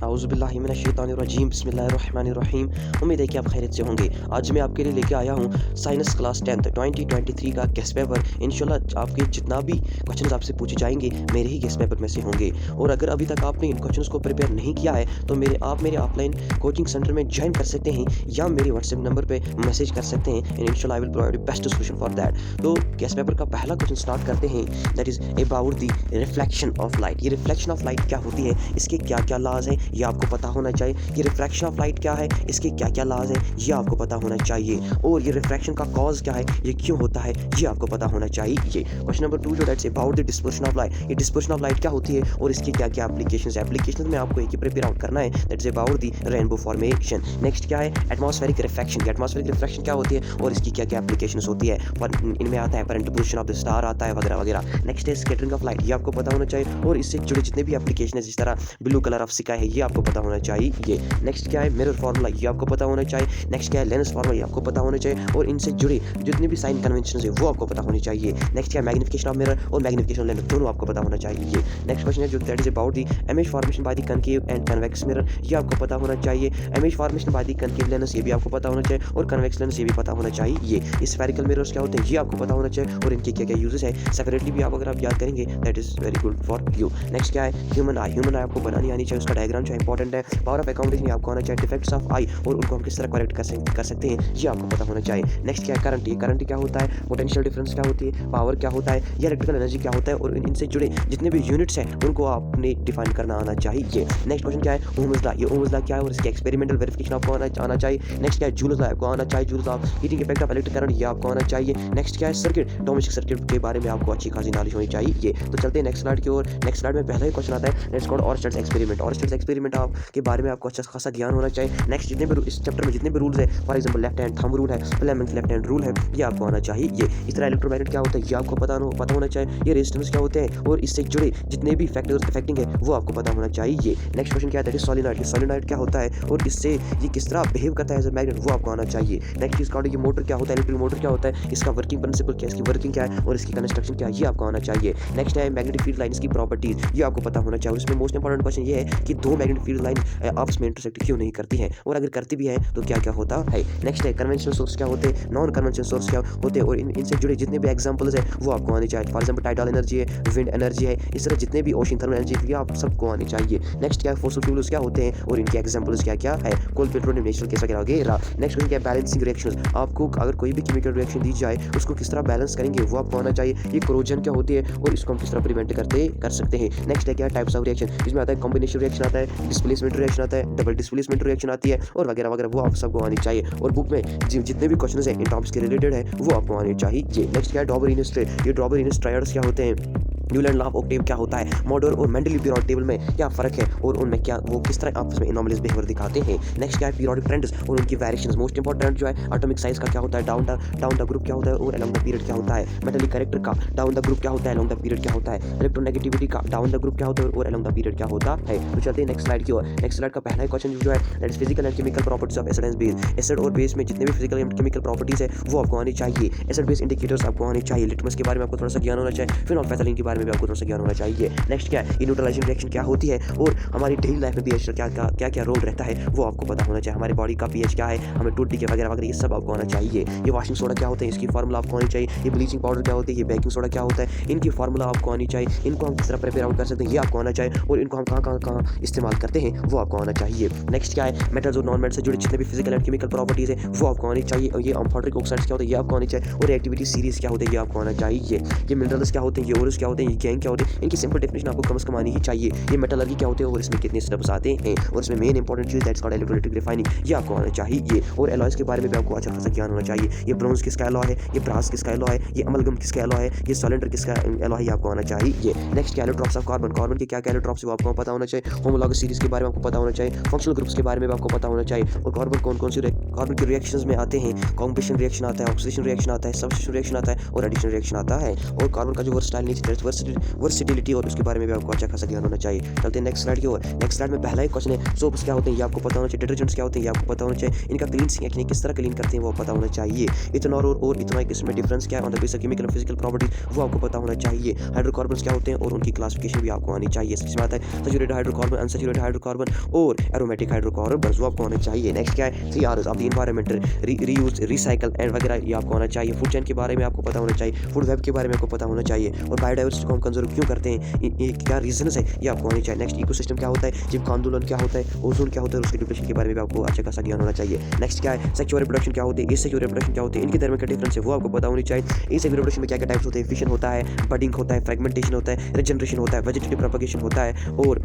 औज़ुबिल्लाहि मिनश्शैतानिर्रजीम बिस्मिल्लाहिर्रहमानिर्रहीम। उम्मीद है कि आप खैरियत से होंगे। आज मैं आपके लिए लेके आया हूँ साइंस क्लास 10th 2023 का गेस्ट पेपर। इंशाल्लाह आपके जितना भी क्वेश्चंस आपसे पूछे जाएंगे मेरे ही गेस्ट पेपर में से होंगे। और अगर अभी तक आपने इन क्वेश्चंस को प्रिपेयर नहीं किया है तो मेरे ऑफलाइन कोचिंग सेंटर में ज्वाइन कर सकते हैं या मेरे व्हाट्सएप नंबर पे मैसेज कर सकते हैं एंड इंशाल्लाह I will provide you best solution for that. तो गेस्ट पेपर का पहला क्वेश्चन स्टार्ट करते हैं, that is about the reflection of light. ये रिफ्लेक्शन ऑफ लाइट क्या होती है, इसके क्या क्या लाज हैं, ये आपको पता होना चाहिए। ये रिफ्रैक्शन ऑफ लाइट क्या है, इसके क्या क्या लाज हैं, ये आपको पता होना चाहिए। और ये रिफ्रैक्शन का कॉज क्या है, ये क्यों होता है, ये आपको पता होना चाहिए। क्वेश्चन नंबर 2 जो that's about the dispersion of light. ये डिस्पर्शन ऑफ लाइट क्या होती है और इसकी क्या क्या एप्लीकेशंस में आपको एक ही प्रिपेयर आउट करना है, that's about the rainbow formation. Next क्या है, एटमॉस्फेरिक रिफ्रैक्शन। एटमॉस्फेरिक रिफ्रैक्शन क्या होती है और इसकी क्या क्या एप्लीकेशंस होती है। इनमें आता है apparent position of the star आता है वगैरह वगैरह। नेक्स्ट है स्कैटरिंग ऑफ लाइट, ये आपको पता होना चाहिए। और इससे जुड़े जितने भी एप्लीकेशन है जिस तरह ब्लू कलर ऑफ स्काई है, ये आपको पता होना चाहिए। नेक्स्ट क्या है, मिरर फार्मूला, ये आपको पता होना चाहिए। नेक्स्ट क्या है, लेंस फार्मूला, ये आपको पता होना चाहिए। और इनसे जुड़े जितने भी साइन कन्वेंशन है वो आपको पता होनी चाहिए। नेक्स्ट क्या है, मैग्निफिकेशन ऑफ मिरर और मैग्निफिकेशन ऑफ लेंस दोनों आपको पता होना चाहिए। नेक्स्ट क्वेश्चन है जो that is about the image formation by the concave and convex mirror, ये आपको पता होना चाहिए। Image formation by the concave lens, ये भी आपको पता होना चाहिए। और कन्वेक्स लेंस, ये भी पता होना चाहिए। स्फेरिकल मिरर्स क्या होते हैं, ये आपको पता होना चाहिए। और इनके क्या क्या यूजेस है सेपरेटली भी अगर आप याद करेंगे that is very good for you. Next क्या है, ह्यूमन आई आपको बनानी आनी चाहिए, उसका डायग्राम जो इंपॉर्टेंट है। पावर ऑफ अकाउंटेशन आपको आना चाहिए। डिफेक्ट्स ऑफ आई और उनको हम किस तरह करेक्ट कर सकते हैं, ये आपको पता होना चाहिए। नेक्स्ट क्या है, करंट। ये करंट क्या होता है, पोटेंशियल डिफरेंस क्या होती है, पावर क्या होता है, या इलेक्ट्रिकल एनर्जी क्या होता है। और इनसे जुड़े जितने भी यूनिट्स हैं उनको आपने डिफाइन करना आना चाहिए। नेक्स्ट क्वेश्चन क्या है, ओम्स लॉ। ये ओम्स लॉ क्या है और इसके एक्सपेरिमेंटल वेरिफिकेशन आपको आना चाहिए। नेक्स्ट क्या है, जूल्स लॉ आपको आना चाहिए। Joules law heating effect of electric current, ये आपको आना चाहिए। नेक्स्ट क्या है, सर्किट। डोमेस्टिक सर्किट के बारे में आपको अच्छी खासी नॉलेज होनी चाहिए। तो चलते हैं नेक्स्ट स्लाइड की ओर। नेक्स्ट स्लाइड में पहला ही क्वेश्चन आता है, लेट्स कॉल्ड ऑरस्टेड्स एक्सपेरिमेंट। ऑरस्टेड्स एक्सपेरिमेंट के बारे में आपको अच्छा खासा ज्ञान होना चाहिए। नेक्स्ट जितने भी इस चैप्टर में जितने भी रूल्स है, for example left hand thumb rule है, फ्लेमेंट लेफ्ट हैंड रूल है, ये आपको आना चाहिए। इस तरह इलेक्ट्रोमैग्नेट क्या होता है, ये आपको पता होना चाहिए। ये रेजिस्टेंस क्या होते हैं और इससे जुड़े जितने भी फैक्टर्स इफेक्टिंग है वो आपको पता होना चाहिए। नेक्स्ट क्वेश्चन क्या है, दैट इज सोलेनॉइड। ये सोलेनॉइड क्या होता है और इससे ये किस तरह बिहेव करता है एज अ मैग्नेट, वो आपको आना चाहिए। नेक्स्ट इसका ये मोटर क्या होता है, इलेक्ट्रिक मोटर क्या होता है, इसका वर्किंग प्रिंसिपल क्या है, इसकी वर्किंग क्या है और इसकी कंस्ट्रक्शन क्या है, ये आपको आना चाहिए। नेक्स्ट है मैग्नेटिक फील्ड लाइन्स की प्रॉपर्टीज, ये आपको पता होना चाहिए। और इसमें मोस्ट इंपॉर्टेंट क्वेश्चन ये है कि दो मैग्नेटिक फील्ड लाइन आपस में इंटरसेक्ट क्यों नहीं करती हैं और अगर करती भी है तो क्या क्या होता है। नेक्स्ट है कन्वेंशनल सोर्स क्या होते हैं, नॉन कन्वेंशनल सोर्स क्या होते हैं और इनसे जुड़े जितने भी एग्जांपल्स हैं वो आपको आने चाहिए। फॉर एग्जांपल टाइडल एनर्जी है, विंड एनर्जी है, इस तरह जितने भी ओशन थर्मल एनर्जी है आप सबको आनी चाहिए। नेक्स्ट क्या है, फॉसिल फ्यूल्स क्या होते हैं और इनके एग्जांपल्स क्या क्या है, कोल, पेट्रोलियम, नेचुरल गैस वगैरह। नेक्स्ट क्या है, बैलेंसिंग रिएक्शंस। आपको अगर कोई भी केमिकल रिएक्शन दी जाए उसको किस तरह बैलेंस करेंगे वो आपको आना चाहिए। ये कोरोजन क्या होती है और इसको हम किस तरह प्रिवेंट कर सकते हैं। नेक्स्ट है क्या, टाइप्स ऑफ रिएक्शन। इसमें आता है कॉम्बिनेशन रिएक्शन आता है, डिस्प्लेसमेंट रिएक्शन आता है, डबल डिस्प्लेसमेंट रिएक्शन आती है और वगैरह वगैरह, वो आप सबको आनी चाहिए। और बुक में जितने भी क्वेश्चंस हैं इन टॉपिक्स के रिलेटेड है वो आपको आने चाहिए। नेक्स्ट क्या है, डॉबरिनस ट्रायड। ये डॉबरिनस ट्रायड्स क्या होते हैं, न्यूलैंड लॉ ऑफ ऑक्टेव क्या होता है, मॉडर और मेंडली पीरियोडिक टेबल में क्या फर्क है और उनमें क्या वो किस तरह आपस में एनोमलीज बिहेवियर दिखाते हैं। नेक्स्ट क्या है, पीरियोडिक ट्रेंड्स और उनकी वेरिएशंस। मोस्ट इंपॉर्टेंट जो है एटॉमिक साइज का क्या होता है, डाउन द ग्रुप क्या होता है और अलोंग द पीरियड क्या होता है। मेटालिक कैरेक्टर का डाउन द ग्रुप क्या होता है, अलोंग द पीरियड क्या होता है। इलेक्ट्रोनेगेटिविटी का डाउन द ग्रुप क्या होता है और अलोंग द पीरियड क्या होता है। तो चलते हैं नेक्स्ट स्लाइड की ओर। नेक्स्ट स्लाइड का पहला क्वेश्चन जो है that is physical and chemical properties of acid and base. Acid और बेस में जितने भी फिजिकल एंड केमिकल प्रॉपर्टीज है वो आपको आनी चाहिए। एसिड बेस इंडिकेटर्स आपको आने चाहिए। लिटमस के बारे में आपको थोड़ा सा ज्ञान होना चाहिए। फिनोल पैथोलिन के बारे में भी आपको थोड़ा सा ज्ञान होना चाहिए। नेक्स्ट क्या है, न्यूट्रलाइजिंग रिएक्शन क्या होती है और हमारी डेली लाइफ में पीएच क्या क्या रोल रहता है वो आपको पता होना चाहिए। हमारी बॉडी का पीएच क्या है, हमें टूटी के वगैरह वगैरह ये सब आपको आना चाहिए। ये वॉशिंग सोडा क्या होता है, इसकी फार्मूला आपको आनी चाहिए। ये ब्लीचिंग पाउडर क्या होती है, ये बेकिंग सोडा क्या होता है, इनकी फार्मूला आपको आनी चाहिए। इनको हम किस तरह प्रिपेयर आउट कर सकते हैं ये आपको आना चाहिए और इनको हम कहाँ इस्तेमाल करते हैं वो आपको आना चाहिए। नेक्स्ट क्या है, मेटल्स और नॉन मेटल से जुड़े जितने भी फिजिकल एंड केमिकल प्रॉपर्टीज है वो आपको आनी चाहिए। और ये अम्फोटेरिक ऑक्साइड्स क्या होते हैं ये आपको आनी चाहिए। और एक्टिविटी सीरीज क्या होते हैं ये आपको आना चाहिए। ये मिनरल्स क्या होते हैं, ये ओरस क्या होते हैं, ये गैंग क्या होते हैं, इनकी सिंपल डेफिनेशन आपको कम से कम आनी ही चाहिए। ये मेटलर्जी क्या होते हैं और इसमें कितने स्टेप्स आते हैं और इसमें मेन इंपॉर्टेंट चीज दैट्स कॉल्ड इलेक्ट्रोलाइटिक रिफाइनिंग, ये आपको आना चाहिए। और एलॉयज के बारे में भी आपको अच्छा खासा ज्ञान होना चाहिए। ये ब्रोंज किसका एलॉय है, ये ब्रास किसका एलॉय है, ये अमलगम किसका एलॉय है, ये सोलेंडर किसका एलॉय है, आपको आना चाहिए। नेक्स्ट क्या, एलोट्रॉप्स ऑफ कार्बन। कार्बन के क्या क्या एलोट्रॉप्स वो आपको पता होना चाहिए। होमोलॉगस सीरीज के बारे में आपको पता होना चाहिए। फंक्शनल ग्रुप्स के बारे में भी आपको पता होना चाहिए। और कार्बन कौन कौन सी कार्बन के रिएक्शंस में आते हैं, कॉम्बिनेशन रिएक्शन आता है, ऑक्सीडेशन रिएक्शन आता है, सब्स्टिट्यूशन रिएक्शन आता है और एडिशन रिएक्शन आता है। और कार्बन का जो वर्सटाइल नेचर वर्सिटिलिटी और उसके बारे में भी आपको अच्छा खासा ज्ञान होना चाहिए। चलते हैं नेक्स्ट स्लाइड की ओर। नेक्स्ट स्लाइड में पहला ही क्वेश्चन है, सोप्स क्या होते हैं ये आपको पता होना चाहिए, डिटर्जेंट्स क्या होते हैं ये आपको पता होना चाहिए, इनका क्लीन किस तरह क्लीन करते हैं वो पता होना चाहिए, इथेनॉल और इथेनॉइक इसमें डिफरेंस क्या है, on the basis chemical and physical properties वो आपको पता होना चाहिए, हाइड्रोकार्बन्स क्या होते हैं और उनकी क्लासिफिकेशन भी आपको आनी चाहिए। इसमें आता है सैचुरेटेड हाइड्रोकार्बन, अनसैचुरेटेड हाइड्रोकार्बन और एरोमेटिक हाइड्रोकार्बन्स वो आपको आना चाहिए। नेक्स्ट क्या है, 3 R's of the environment, reuse, recycle and वगैरह ये आपको आना चाहिए। फूड चेन के बारे में आपको पता होना चाहिए, फूड वेब के बारे में आपको पता होना चाहिए, और बायोडाइवर्सिटी को हम कंजर्व क्यों करते हैं, ये क्या रीजंस है ये आपको आनी चाहिए। नेक्स्ट इकोसिस्टम क्या होता है, जीव का आंदोलन क्या होता है, ओजोन क्या होता है, उसके डिप्लेशन के बारे में भी आपको अच्छा खासा ज्ञान होना चाहिए। नेक्स्ट क्या है, सेक्सुअल रिप्रोडक्शन क्या होती है, एसेक्सुअल रिप्रोडक्शन क्या होती है, इनके दरमियान क्या डिफरेंस है वो आपको पता होनी चाहिए। एसेक्सुअल रिप्रोडक्शन में क्या क्या टाइप्स होते हैं, फिशन होता है, बडिंग होता है, फ्रेगमेंटेशन होता है, रिजनरेशन होता है, वेजिटेटिव प्रोपगेशन होता है और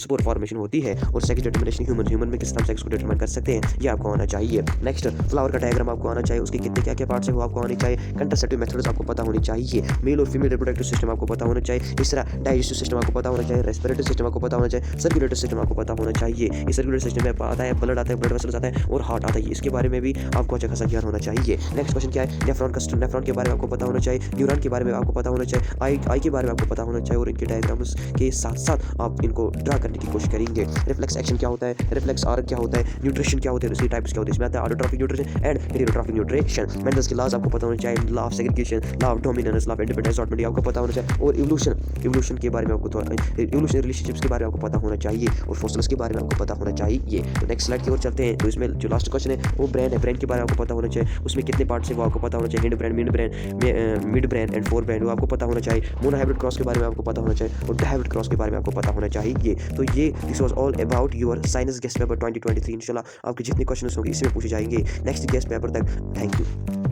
स्पोर फॉर्मेशन होती है, और सेक्स डिटरमिनेशन ह्यूमन में किस तरह सेक्स को डिटरमाइन कर सकते हैं ये आपको आना चाहिए। नेक्स्ट फ्लावर का डायग्राम आपको आना चाहिए, उसके कितने क्या क्या पार्ट्स है वो आपको आने चाहिए। कंट्रासेप्टिव मेथड्स आपको पता होनी चाहिए, मेल और फीमेल रिप्रोडक्टिव सिस्टम आपको पता होना चाहिए, इस तरह डाइजेस्टिव सिस्टम आपको पता होना चाहिए, रेस्पिरेटरी सिस्टम आपको पता होना चाहिए, सर्कुलेटरी सिस्टम आपको पता होना चाहिए। इस सर्कुलेटरी सिस्टम में आता है ब्लड आता है, ब्लड वेसल्स आता है और हार्ट आता है, इसके बारे में भी आपको अच्छा खासा ज्ञान होना चाहिए। नेक्स्ट क्वेश्चन क्या है, नेफ्रॉन के बारे में आपको पता होना चाहिए, न्यूरॉन के बारे में आपको पता होना चाहिए, आई के बारे में आपको पता होना चाहिए, और इनके डायग्राम्स के साथ साथ आप इनको ड्रा करने की कोशिश करेंगे। रिफ्लेक्स एक्शन क्या होता है, रिफ्लेक्स आर्क क्या होता है, न्यूट्रिशन क्या होते हैं, उसकी टाइप्स क्या होते हैं, इसमें आता है autotrophic nutrition and heterotrophic nutrition. Mendel's के लॉज आपको पता होना चाहिए, law of segregation, law of dominance, law of independence assortment आपको पता होना चाहिए, और इवोल्यूशन के बारे में आपको इवोल्यूशन रिलेशनशिप्स के बारे में आपको पता होना चाहिए, और फॉसिल्स के बारे में आपको पता होना चाहिए। तो नेक्स्ट स्लाइड की ओर चलते हैं। तो इसमें जो लास्ट क्वेश्चन है वो ब्रेन है, ब्रेन के बारे में आपको पता होना चाहिए, उसमें कितने पार्ट्स है वो आपको पता होना चाहिए, hind brain, mid brain and fore brain वो आपको पता होना चाहिए, मोनोहाइब्रिड क्रॉस के बारे में आपको पता होना चाहिए, और डायहाइब्रिड क्रॉस के बारे में आपको पता होना चाहिए। तो ये this was all about your science guest paper 2023। इंशाल्लाह आपके जितने क्वेश्चन होंगे इसी में पूछे जाएंगे नेक्स्ट गेस्ट पेपर तक। Thank you.